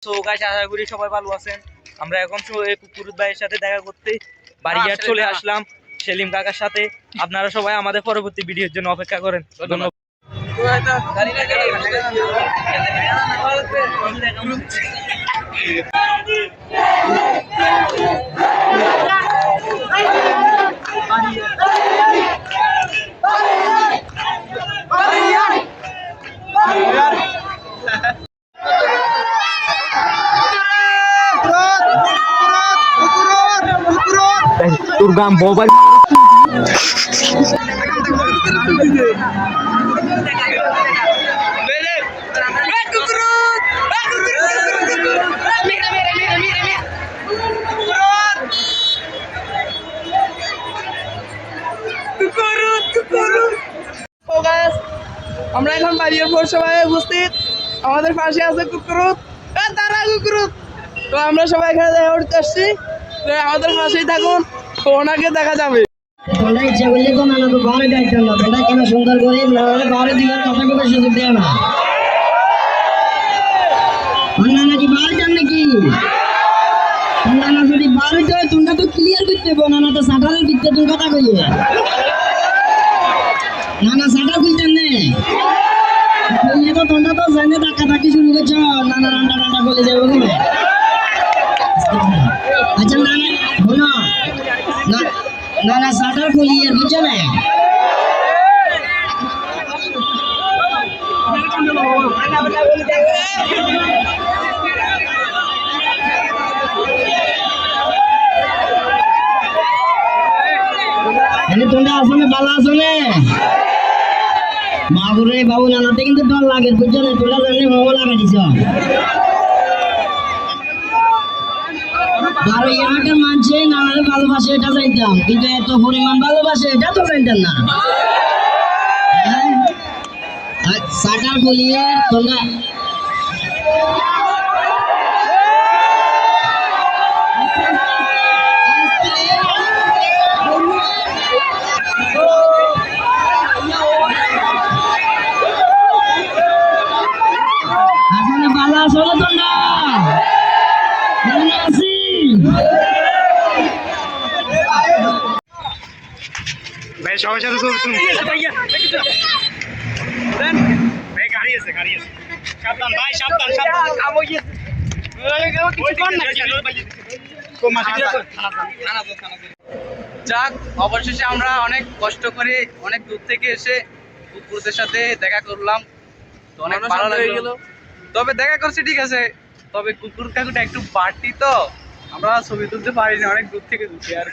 তো গাইস আশা করি সবাই ভালো আছেন। আমরা এখন কুকুরুত ভাইয়ের সাথে দেখা করতে বাড়িঘাট চলে আসলাম সেলিম কাকার সাথে। আপনারা সবাই আমাদের পরবর্তী ভিডিওর জন্য অপেক্ষা করেন। ধন্যবাদ। তোর গাম মোবাইল আমরা এখন বাড়ির সবাই উপস্থিত। আমাদের পাশে আছে কুকুরুত, তারা কুকুরুত। তো আমরা সবাই এখানে দেখা করতে আসছি। তো আমাদের পাশেই থাকুন, তো ওনাকে দেখা যাবে। তোমরা ইচ্ছা করলে তো নানা তো বারে যাইতাম না, তোমরা কেন সুন্দর করে বারে দিবার কথা কথা সুযোগ দেয় না। নানা কি বারে যান নাকি? নানা যদি বারে যায় তোমরা তো ক্লিয়ার করতে পারবো, নানা তো সাঁটারের ভিতরে তুমি কথা কইয়ে নানা সাঁটার খুলতেন নে তো তোমরা তো জানে টাকা টাকি শুরু করছো, নানা রান্না রান্না বলে যাবে ওখানে। আচ্ছা নানা বলো নানা সাঁটার খুলিয়ে বুঝছো না? তোমরা আসলে ভালো আছো না? বাবুরে বাবু নানাতে কিন্তু ডর লাগে বুঝছো না? তোমরা জানলে ভালো লাগা দিছ। আর এলাকার মানুষে নানারে ভালোবাসে এটা জানতাম, কিন্তু এত পরিমাণ ভালোবাসে এটা তো জানতাম না। সাটার বলিয়ে তোমরা আসলে ভালো আছো না তোমরা? ভালো আছি। ভাই সবার সাথে চলুন। ভাই গাড়ি আছে সাবধান ভাই, সাবধান যাক, অবশেষে আমরা অনেক কষ্ট করে অনেক দূর থেকে এসে কুকুরদের সাথে দেখা করলাম। তো অনেক ভালো লাগলো। তবে দেখা করছি ঠিক আছে, তবে কুকুর কাকুটা একটু বাড়তি, তো আমরা ছবি তুলতে পারিনি, অনেক দূর থেকে ঘুরছি আর